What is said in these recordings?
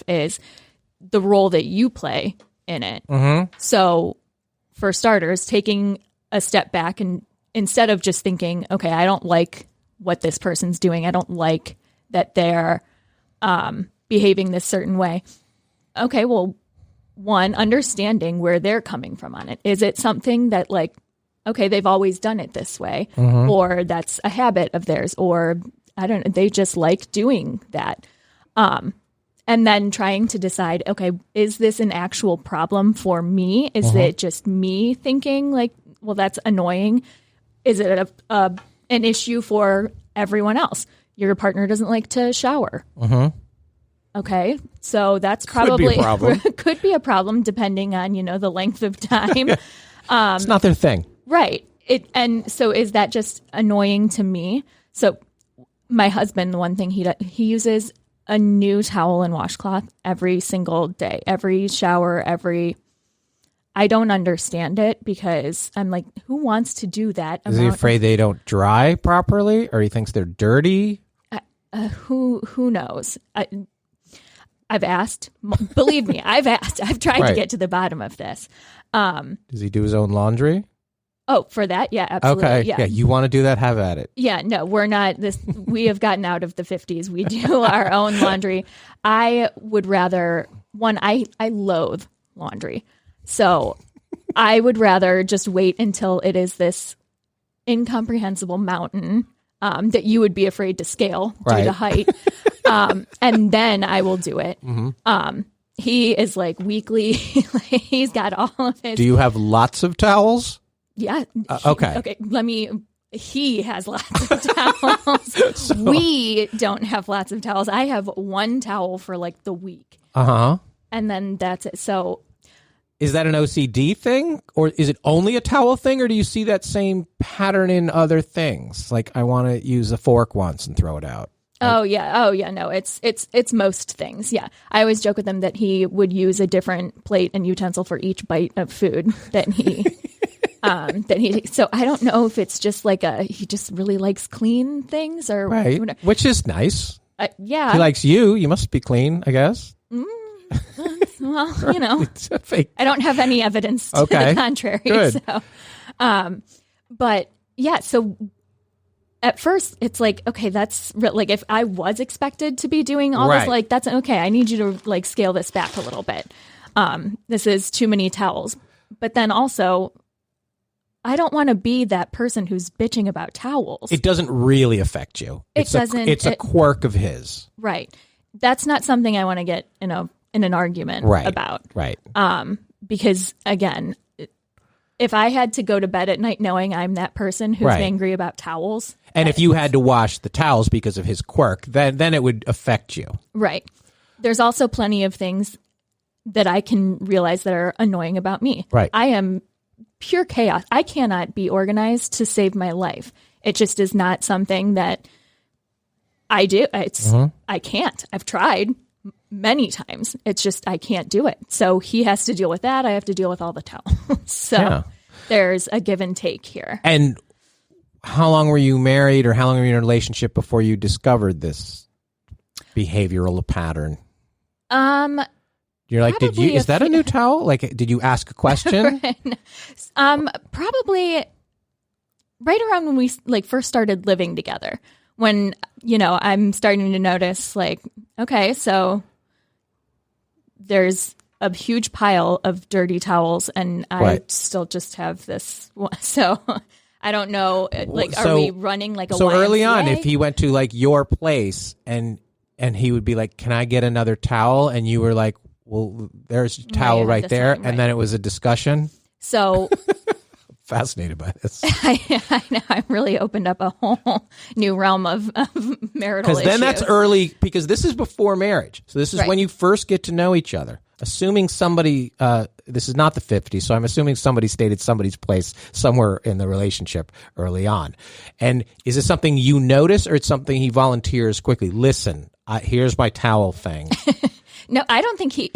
is the role that you play in it. Mm-hmm. So for starters, taking a step back and instead of just thinking, okay, I don't like what this person's doing. I don't like that they're behaving this certain way. Okay, well, one, understanding where they're coming from on it. Is it something that like, okay, they've always done it this way, or that's a habit of theirs, or I don't know, they just like doing that. And then trying to decide, okay, is this an actual problem for me? Is it just me thinking like, well, that's annoying? Is it an issue for everyone else? Your partner doesn't like to shower. Okay, so that's probably could be a problem depending on, the length of time. It's not their thing. Right. And so is that just annoying to me? So my husband, the one thing he uses a new towel and washcloth every single day, every shower, I don't understand it because I'm like, who wants to do that? Is he afraid they don't dry properly, or he thinks they're dirty? Who knows? I've asked. Believe me, I've asked. I've tried to get to the bottom of this. Does he do his own laundry? Oh, for that? Yeah, absolutely. Okay. Yeah, you want to do that? Have at it. Yeah, no, we're not this. We have gotten out of the 50s. We do our own laundry. I would rather, I loathe laundry. So I would rather just wait until it is this incomprehensible mountain that you would be afraid to scale due to height. And then I will do it. He is like weekly. He's got all of his. Do you have lots of towels? Yeah. Okay. Okay. He has lots of towels. We don't have lots of towels. I have one towel for like the week. And then that's it. So is that an OCD thing, or is it only a towel thing, or do you see that same pattern in other things? Like, I want to use a fork once and throw it out. Oh yeah. No, it's most things. Yeah. I always joke with him that he would use a different plate and utensil for each bite of food that he so I don't know if it's just like he just really likes clean things or whatever. Which is nice. Yeah. He likes you. You must be clean, I guess. Well, I don't have any evidence to the contrary. Good. So, but yeah, so at first it's like, okay, that's like if I was expected to be doing all this, like that's okay. I need you to like scale this back a little bit. This is too many towels. But then also, I don't want to be that person who's bitching about towels. It doesn't really affect you. It's a quirk of his. Right. That's not something I want to get in an argument about. Right. Because again, if I had to go to bed at night knowing I'm that person who's angry about towels. And if you had to wash the towels because of his quirk, then it would affect you. Right. There's also plenty of things that I can realize that are annoying about me. Right. I am pure chaos. I cannot be organized to save my life. It just is not something that I do. I can't. I've tried many times. It's just I can't do it. So he has to deal with that. I have to deal with all the towels. So there's a give and take here. And how long were you married, or how long were you in a relationship before you discovered this behavioral pattern? You're like, is that a new towel? Like, did you ask a question? Probably right around when we like first started living together. When, I'm starting to notice like, okay, so there's a huge pile of dirty towels and I still just have this one. So I don't know, like, are we running like a So YMCA? Early on, if he went to like your place and he would be like, can I get another towel? And you were like, well, there's a towel right there. And then it was a discussion. So fascinated by this. I know. I really opened up a whole new realm of marital issues. Because then that's early, because this is before marriage. So this is when you first get to know each other. Assuming somebody, this is not the 50s, so I'm assuming somebody stayed at somebody's place somewhere in the relationship early on. And is it something you notice, or it's something he volunteers quickly? Listen, here's my towel thing. No, I don't think he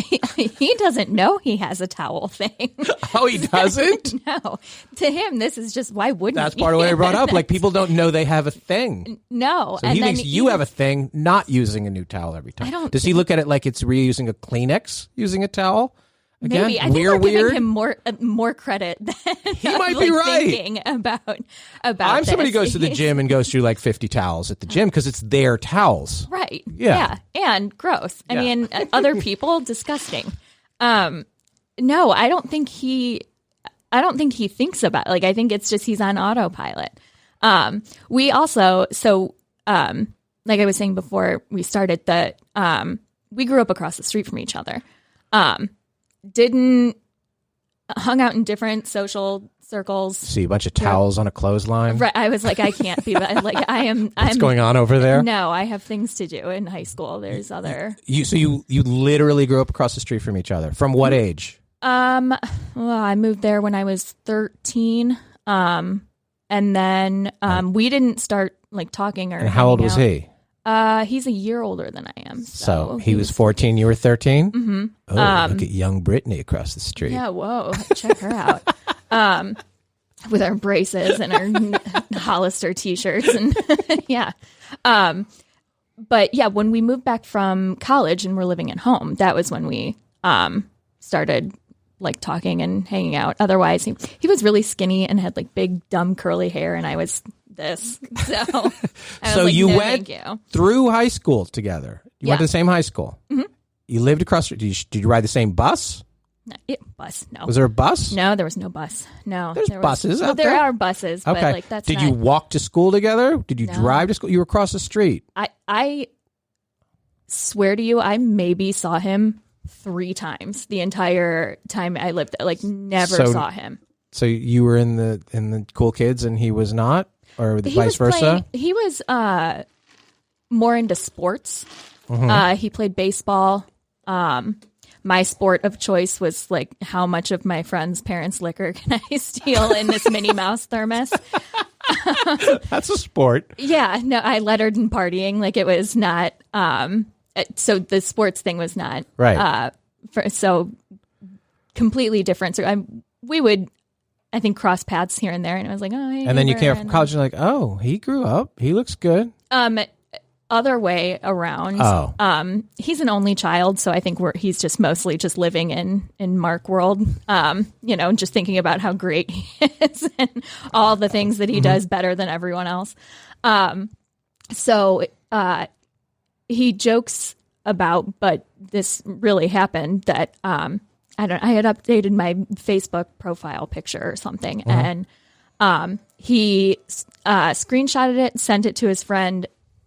doesn't know he has a towel thing. Oh, he doesn't? No. To him, this is just, why wouldn't That's part of what I brought up. Like, people don't know they have a thing. No. So he thinks you have a thing not using a new towel every time. Does he look at it like it's reusing a Kleenex using a towel? Again, maybe. I think we're giving him more credit than he might be right. Thinking about I'm somebody who goes to the gym and goes through like 50 towels at the gym because it's their towels. Right. Yeah. And gross. I mean, other people, disgusting. No, I don't think he thinks about it. Like, I think it's just he's on autopilot. We also, like I was saying before we started, that we grew up across the street from each other. Hung out in different social circles. See a bunch of towels on a clothesline. Right. I was like, I can't be, but like What's going on over there? No, I have things to do in high school. There's other. So you literally grew up across the street from each other. From what age? Well, I moved there when I was 13. And then we didn't start like talking or. And how old was he? He's a year older than I am. So he was 14, you were 13? Mm-hmm. Oh, look at young Brittany across the street. Yeah, whoa. Check her out. With our braces and our Hollister t-shirts. And yeah. But yeah, when we moved back from college and we're living at home, that was when we started like talking and hanging out. Otherwise, he was really skinny and had like big, dumb, curly hair, and I was this. So you went through high school together. You went to the same high school. Mm-hmm. You lived across. Did you ride the same bus? No, bus? No. Was there a bus? No, there was no bus. No, there's buses out there. There are buses, but like that's. Did you walk to school together? Did you drive to school? You were across the street. I swear to you, I maybe saw him 3 times the entire time I lived there. Like, never saw him. So you were in the cool kids and he was not? Or vice versa? He was more into sports. Mm-hmm. He played baseball. My sport of choice was like, how much of my friend's parents' liquor can I steal in this Minnie Mouse thermos? That's a sport. Yeah. No, I lettered in partying. Like, it was not... so the sports thing was not... Right. So completely different. So we would... I think cross paths here and there, and I was like, oh, hey, and then you came from college and like, oh, he grew up. He looks good. Other way around. Oh. He's an only child, so I think he's just mostly just living in Mark world. Just thinking about how great he is and all the things that he does better than everyone else. So he jokes about, but this really happened, that I had updated my Facebook profile picture or something, and he screenshotted it, sent it to his friend,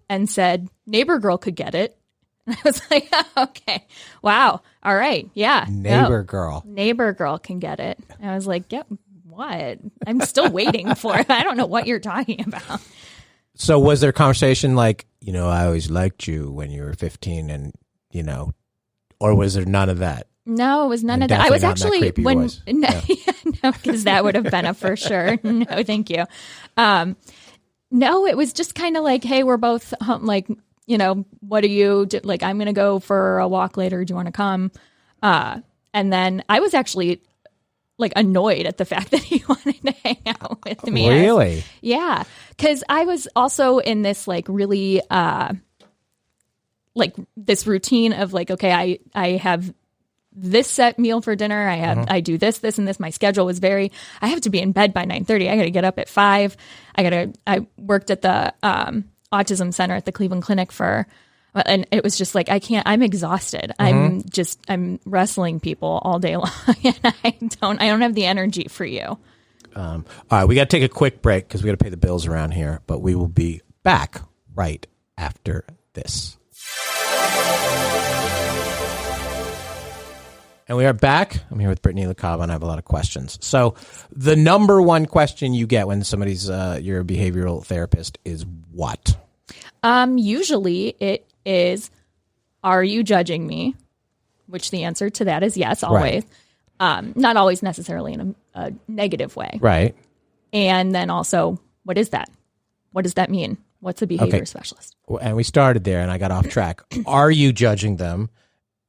and said, "Neighbor girl could get it." And I was like, oh, okay, wow, all right, yeah, neighbor girl can get it. And I was like, yep, what? I'm still waiting for it. I don't know what you're talking about. So was there a conversation like, I always liked you when you were 15, and or was there none of that? No, it was none of that. I was actually because that would have been a for sure. No, thank you. No, it was just kind of like, hey, we're both like, what do you do? Like, I'm going to go for a walk later. Do you want to come? And then I was actually like annoyed at the fact that he wanted to hang out with me. Really? Yeah. Because I was also in this like really like this routine of like, okay, I have this set meal for dinner. I do this, and this. My schedule was I have to be in bed by 9:30. I got to get up at 5. I worked at the autism center at the Cleveland Clinic and it was just like, I'm exhausted. I'm wrestling people all day long, and I don't have the energy for you. All right, we got to take a quick break because we got to pay the bills around here, but we will be back right after this. And we are back. I'm here with Brittany LaCava, and I have a lot of questions. So the number one question you get when somebody's your behavioral therapist is what? Usually it is, are you judging me? Which the answer to that is yes, always. Right. Not always necessarily in a negative way. Right. And then also, what is that? What does that mean? What's a behavior specialist? And we started there, and I got off track. Are you judging them?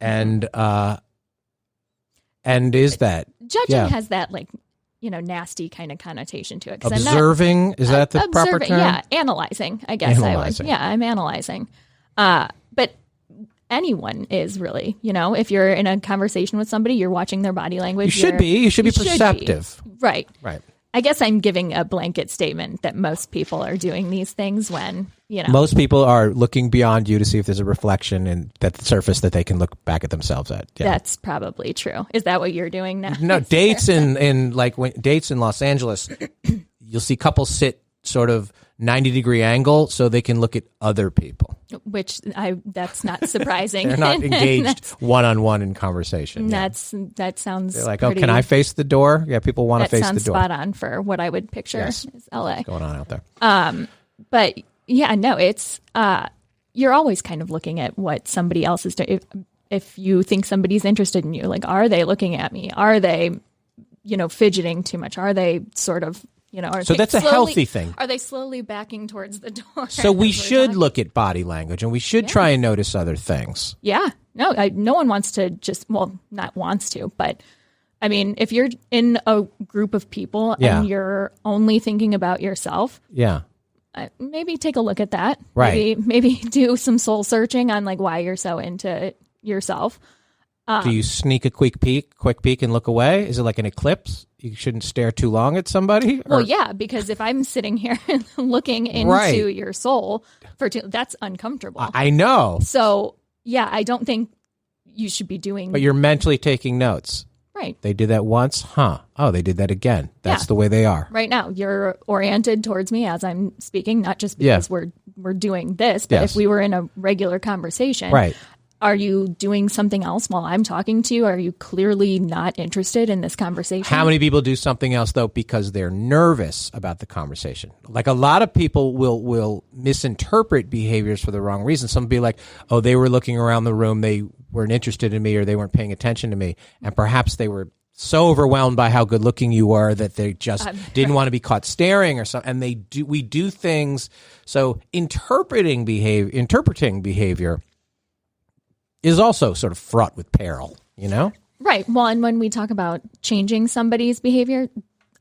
And is that judging has that like, nasty kind of connotation to it. Observing, is that the proper term? Yeah, analyzing, I guess I would. Yeah, I'm analyzing. But anyone is really, if you're in a conversation with somebody, you're watching their body language. You should be perceptive. Right. Right. I guess I'm giving a blanket statement that most people are doing these things when, Most people are looking beyond you to see if there's a reflection in that surface that they can look back at themselves at. Yeah. That's probably true. Is that what you're doing now? No, dates dates in Los Angeles, you'll see couples sit sort of 90-degree angle so they can look at other people. Which that's not surprising. They're not engaged one-on-one in conversation. That sounds They're like, pretty, can I face the door? Yeah, people want to face the door. That sounds spot on for what I would picture is LA. What's going on out there? But yeah, no, it's you're always kind of looking at what somebody else is doing. If you think somebody's interested in you, like, are they looking at me? Are they, fidgeting too much? Are they sort of, so that's a healthy thing. Are they slowly backing towards the door? So we should look at body language, and we should try and notice other things. Yeah. No, no one wants to not wants to, but I mean, if you're in a group of people and you're only thinking about yourself, maybe take a look at that. Right. Maybe do some soul searching on like why you're so into yourself. Do you sneak a quick peek and look away? Is it like an eclipse? You shouldn't stare too long at somebody? Well, yeah, because if I'm sitting here looking into your soul that's uncomfortable. I know. So, yeah, I don't think you should be doing. But you're mentally taking notes. Right. They did that once? Huh. Oh, they did that again. That's the way they are. Right now, you're oriented towards me as I'm speaking, not just because we're doing this, but if we were in a regular conversation. Right. Are you doing something else while I'm talking to you? Are you clearly not interested in this conversation? How many people do something else, though, because they're nervous about the conversation? Like a lot of people will misinterpret behaviors for the wrong reason. Some will be like, oh, they were looking around the room. They weren't interested in me or they weren't paying attention to me. And perhaps they were so overwhelmed by how good looking you were that they just didn't want to be caught staring or something. And we do things. So interpreting behavior is also sort of fraught with peril, Right. Well, and when we talk about changing somebody's behavior,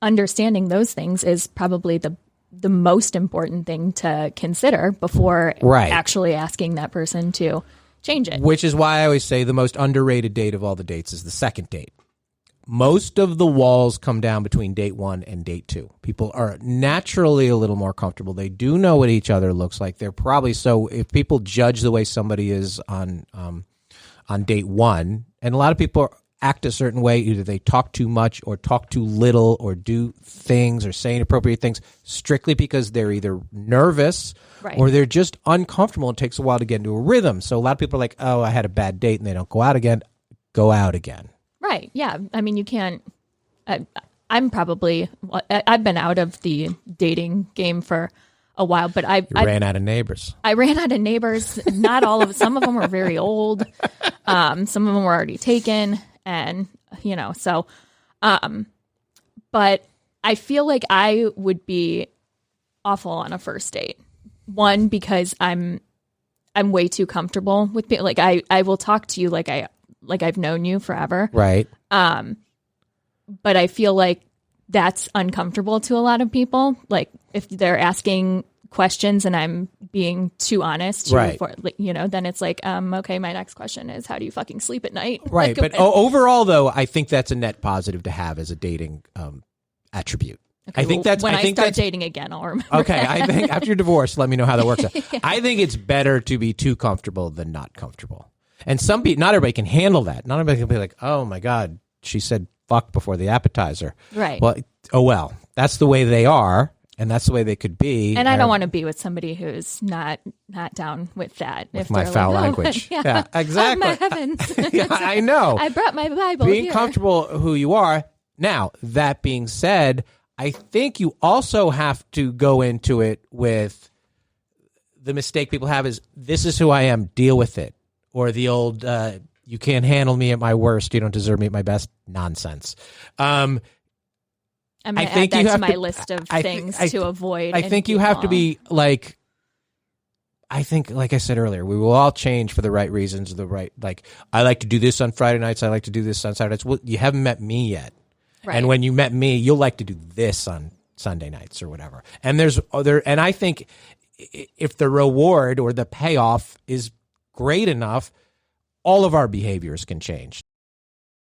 understanding those things is probably the most important thing to consider before actually asking that person to change it. Which is why I always say the most underrated date of all the dates is the second date. Most of the walls come down between date 1 and date 2. People are naturally a little more comfortable. They do know what each other looks like. They're probably so if people judge the way somebody is on date 1, and a lot of people act a certain way, either they talk too much or talk too little or do things or say inappropriate things strictly because they're either nervous or they're just uncomfortable. It takes a while to get into a rhythm. So a lot of people are like, oh, I had a bad date, and they don't go out again. Go out again. Right. Yeah. I mean, you can't. I've been out of the dating game for a while, but I ran out of neighbors. I ran out of neighbors. Not all of some of them were very old. Some of them were already taken, and so. But I feel like I would be awful on a first date. One, because I'm way too comfortable with people. Like I will talk to you like I've known you forever. Right. But I feel like that's uncomfortable to a lot of people. Like if they're asking questions and I'm being too honest, then it's like, okay, my next question is, how do you fucking sleep at night? Right. But overall, though, I think that's a net positive to have as a dating attribute. Okay, I think that's when I start dating again, I'll remember. Okay, I think after your divorce, let me know how that works out. I think it's better to be too comfortable than not comfortable. And some people, not everybody can handle that. Not everybody can be like, oh my God, she said fuck before the appetizer. Right. Well, that's the way they are, and that's the way they could be. And I don't want to be with somebody who's not down with that. With my foul language. Yeah, exactly. Oh, my heavens. Yeah, I know. I brought my Bible Being here. comfortable who you are. Now, that being said, I think you also have to go into it with the mistake people have is, this is who I am, deal with it. Or the old, you can't handle me at my worst, you don't deserve me at my best nonsense. I'm going to add that to my list of things to avoid. I think you have to be like, I think, like I said earlier, we will all change for the right reasons. Like, I like to do this on Friday nights. I like to do this on Saturdays. Well, you haven't met me yet. Right. And when you met me, you'll like to do this on Sunday nights or whatever. And and I think if the reward or the payoff is great enough, all of our behaviors can change.